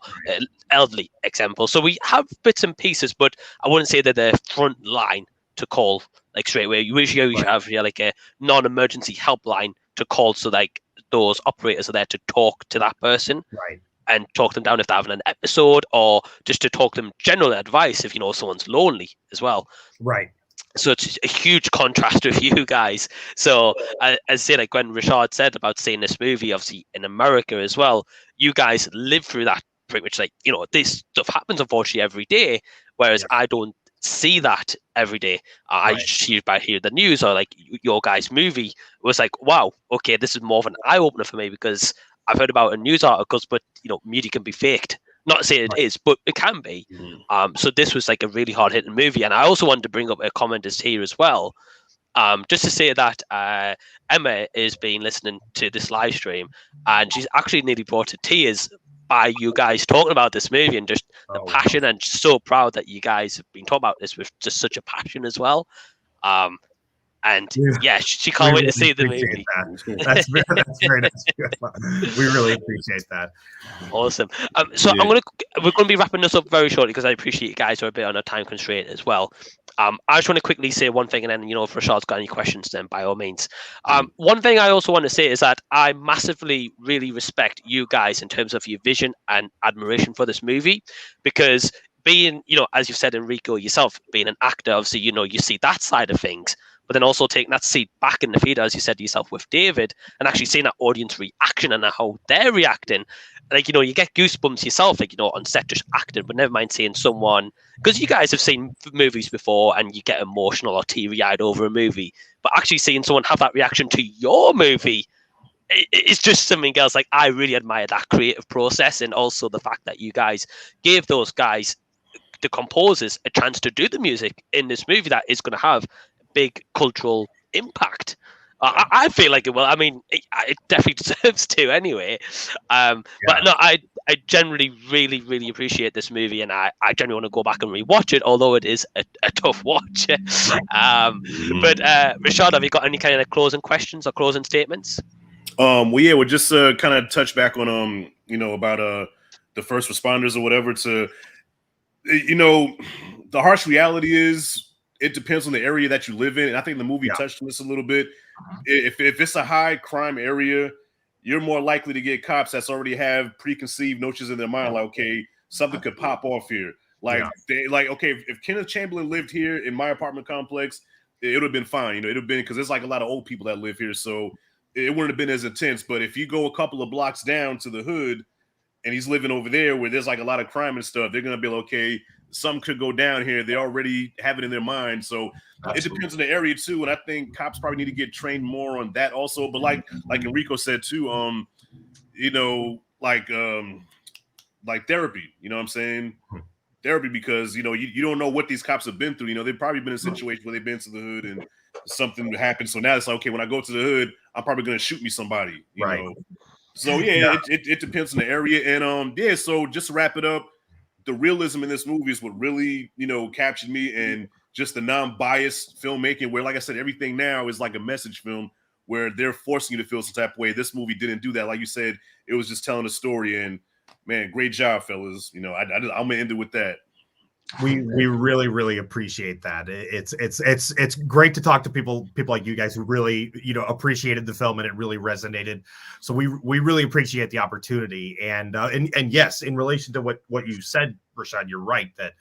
elderly example. So we have bits and pieces, but I wouldn't say they're the front line to call like straight away. You usually have like a non-emergency helpline to call, so like those operators are there to talk to that person, right, and talk them down if they're having an episode, or just to talk them general advice if someone's lonely as well. Right. So it's a huge contrast with you guys. So as say, like when Rashad said about seeing this movie, obviously in America as well, you guys live through that pretty much, like, this stuff happens unfortunately every day, whereas I don't see that every day. I just hear the news, or like your guys' movie was like, wow, okay, this is more of an eye opener for me, because I've heard about in news articles, but media can be faked. Not to say it is, but it can be. So this was like a really hard hitting movie. And I also wanted to bring up a comment here as well, just to say that Emma has been listening to this live stream, and she's actually nearly brought to tears by you guys talking about this movie, and just the passion, and just so proud that you guys have been talking about this with just such a passion as well. And she can't wait to see the movie. That's very nice. We really appreciate that. Awesome. So we're going to be wrapping this up very shortly, because I appreciate you guys are a bit on a time constraint as well. I just want to quickly say one thing, and then if Rashad's got any questions, then by all means. One thing I also want to say is that I massively really respect you guys in terms of your vision and admiration for this movie, because being, as you've said, Enrico, yourself being an actor, obviously, you see that side of things. But then also taking that seat back in the theater, as you said yourself with David, and actually seeing that audience reaction and how they're reacting. Like, you get goosebumps yourself, like, on set just acting, but never mind seeing someone, because you guys have seen movies before and you get emotional or teary-eyed over a movie, but actually seeing someone have that reaction to your movie, it's just something else. Like, I really admire that creative process, and also the fact that you guys gave those guys, the composers, a chance to do the music in this movie that is going to have big cultural impact. I feel like it will. I mean, it definitely deserves to anyway. But no, I generally really, really appreciate this movie, and I generally want to go back and rewatch it, although it is a tough watch. But Rashad, have you got any kind of closing questions or closing statements? We'll just kind of touch back on about the first responders or whatever. To the harsh reality is, it depends on the area that you live in. And I think the movie touched on this a little bit. If it's a high crime area, you're more likely to get cops that's already have preconceived notions in their mind, like, okay, something could pop off here. Like, okay, if Kenneth Chamberlain lived here in my apartment complex, it would have been fine. It would have been, because there's like a lot of old people that live here, so it wouldn't have been as intense. But if you go a couple of blocks down to the hood, and he's living over there where there's like a lot of crime and stuff, they're gonna be like, okay, something could go down here. They already have it in their mind. So Absolutely. it depends on the area too. And I think cops probably need to get trained more on that also. But like Enrico said too, you know, like therapy, you know what I'm saying? Therapy, because, you know, you don't know what these cops have been through. You know, they've probably been in a situation where they've been to the hood and something happened. So now it's like, okay, when I go to the hood, I'm probably going to shoot me somebody, you know? So yeah, it depends on the area. And yeah, so just to wrap it up, the realism in this movie is what really, you know, captured me, and just the non-biased filmmaking where, like I said, everything now is like a message film where they're forcing you to feel some type of way. This movie didn't do that. Like you said, it was just telling a story. And man, great job, fellas. You know, I'm gonna end it with that. We really appreciate that. It's great to talk to people like you guys who really, you know, appreciated the film and it really resonated. So we really appreciate the opportunity. And yes, in relation to what you said, Rashad, you're right that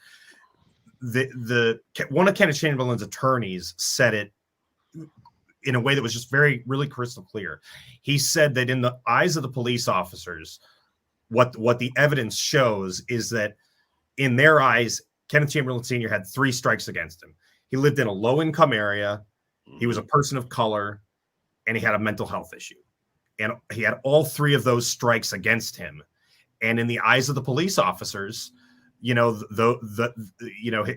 the one of Kenneth Chamberlain's attorneys said it in a way that was just really crystal clear. He said that in the eyes of the police officers, what the evidence shows is that in their eyes, Kenneth Chamberlain Sr. had 3 strikes against him. He lived in a low-income area. He was a person of color, and he had a mental health issue. And he had all 3 of those strikes against him. And in the eyes of the police officers, you know,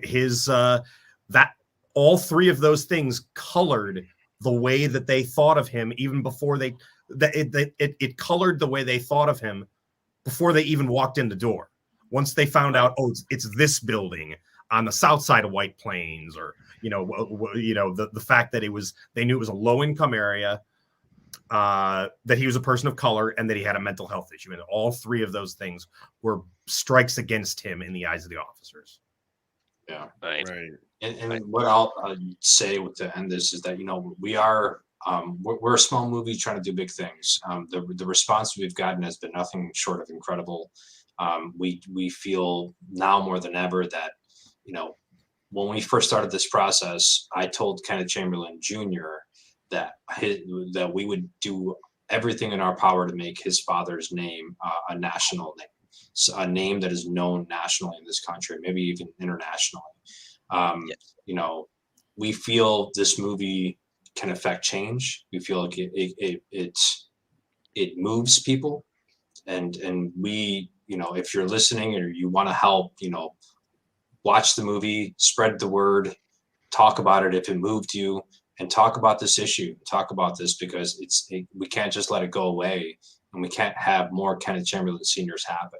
his that all 3 of those things colored the way that they thought of him even before it colored the way they thought of him before they even walked in the door. Once they found out, oh, it's this building on the south side of White Plains, or the fact that they knew it was a low income area, that he was a person of color, and that he had a mental health issue, and all 3 of those things were strikes against him in the eyes of the officers. Yeah, right. And what I'll say to end this is that, you know, we're a small movie trying to do big things. The response we've gotten has been nothing short of incredible. We feel now more than ever that, you know, when we first started this process, I told Kenneth Chamberlain Jr. that we would do everything in our power to make his father's name a national name, so a name that is known nationally in this country, maybe even internationally. You know, we feel this movie can affect change. We feel like it moves people, and we, you know, if you're listening or you want to help, you know, watch the movie, spread the word, talk about it if it moved you, and talk about this issue, talk about this, because we can't just let it go away, and we can't have more Kenneth Chamberlain Seniors happen.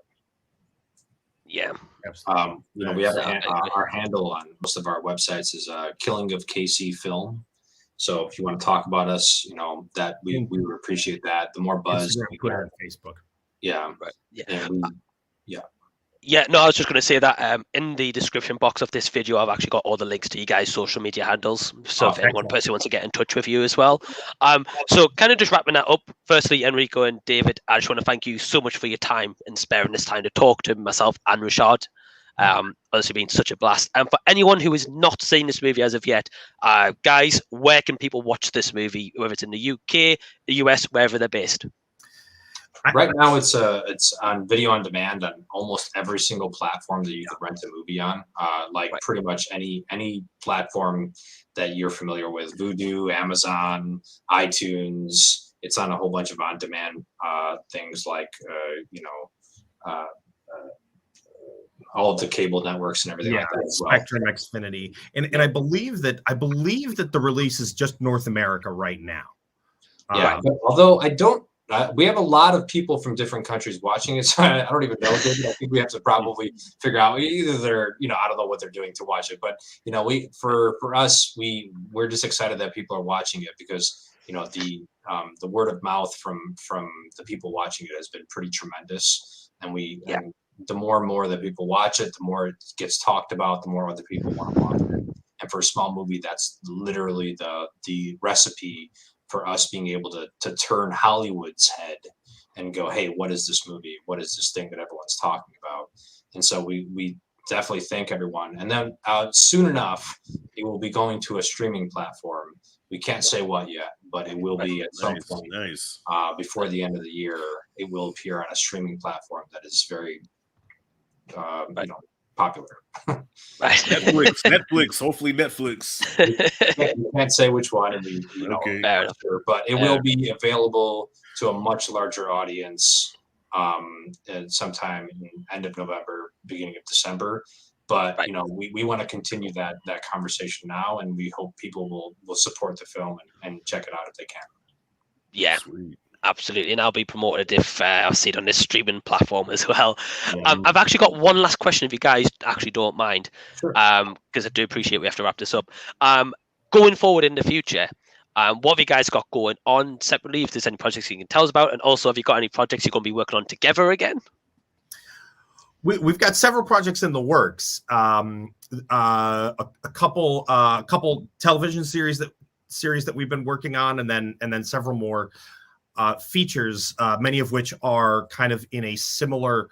Yeah. You know, we have our handle on most of our websites is Killing of KC Film. So if you want to talk about us, you know, that we would appreciate that. The more buzz, Instagram, Twitter, and Facebook. Yeah. Right. Yeah. And Yeah, no, I was just going to say that in the description box of this video, I've actually got all the links to you guys' social media handles. So if anyone personally wants to get in touch with you as well. So kind of just wrapping that up. Firstly, Enrico and David, I just want to thank you so much for your time and sparing this time to talk to myself and Rashad. Honestly, been such a blast. And for anyone who has not seen this movie as of yet, guys, where can people watch this movie, whether it's in the UK, the US, wherever they're based? Right now, it's on video on demand on almost every single platform that you can rent a movie on. Pretty much any platform that you're familiar with: Vudu, Amazon, iTunes. It's on a whole bunch of on-demand things like all of the cable networks and everything like that as well. Spectrum, Xfinity, and I believe that the release is just North America right now. Yeah, although I don't. We have a lot of people from different countries watching it, so I don't even know, David. I think we have to probably figure out either they're, you know, I don't know what they're doing to watch it, but you know, for us, we're just excited that people are watching it, because you know the word of mouth from the people watching it has been pretty tremendous, and and the more and more that people watch it, the more it gets talked about, the more other people want to watch it, and for a small movie, that's literally the recipe for us being able to turn Hollywood's head and go, hey, what is this movie? What is this thing that everyone's talking about? And so we definitely thank everyone. And then soon enough, it will be going to a streaming platform. We can't say what yet, but it will be at some point. Nice. Before the end of the year, it will appear on a streaming platform that is very, popular. Right. Netflix. Hopefully Netflix. We can't say which one, and we Okay. Fair enough. sure, but it will be available to a much larger audience and sometime in end of November, beginning of December. But Right. you know, we want to continue that conversation now, and we hope people will support the film and check it out if they can. Yeah. Sweet. Absolutely, and I'll be promoted if I see it on this streaming platform as well. Yeah. I've actually got one last question, if you guys actually don't mind, Sure. because I do appreciate we have to wrap this up. Going forward in the future, what have you guys got going on separately? If there's any projects you can tell us about, and also have you got any projects you're going to be working on together again? We've got several projects in the works. A couple television series that we've been working on, and then several more features, many of which are kind of in a similar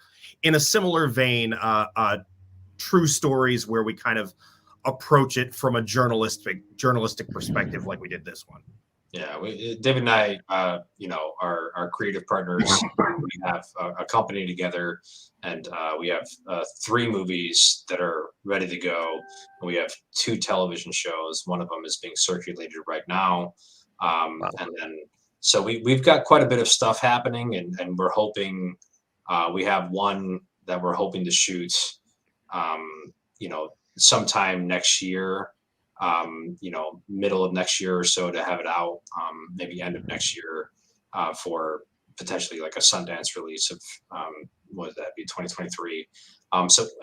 vein, true stories where we kind of approach it from a journalistic perspective, like we did this one. Yeah, David and I, are creative partners. We have a company together, and we have 3 movies that are ready to go. We have 2 television shows. One of them is being circulated right now, Wow. and then so we've got quite a bit of stuff happening, and we're hoping we have one that we're hoping to shoot, sometime next year. Middle of next year or so to have it out, maybe end of next year, for potentially like a Sundance release of what would that be, 2023.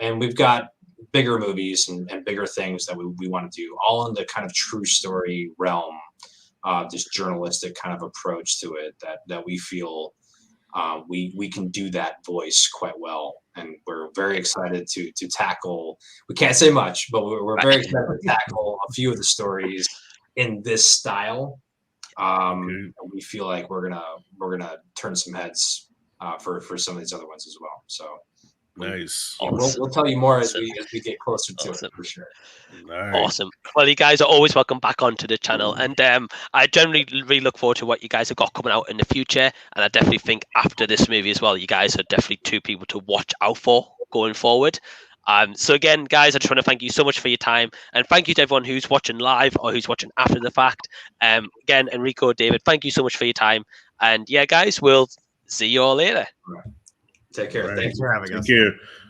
And we've got bigger movies and bigger things that we want to do, all in the kind of true story realm, this journalistic kind of approach to it that we feel we can do that voice quite well, and we're very excited to tackle. We can't say much, but we're very excited to tackle a few of the stories in this style. And we feel like we're gonna turn some heads for some of these other ones as well. So Nice. we'll tell you more as we get closer to it, for sure. Nice. Awesome. Well, you guys are always welcome back onto the channel, and I generally really look forward to what you guys have got coming out in the future, and I definitely think after this movie as well, you guys are definitely 2 people to watch out for going forward. So again, guys, I just want to thank you so much for your time, and thank you to everyone who's watching live or who's watching after the fact. Again, Enrico, David, thank you so much for your time, and yeah, guys, we'll see you all later. Take care. Right. Thanks for having us. Take care.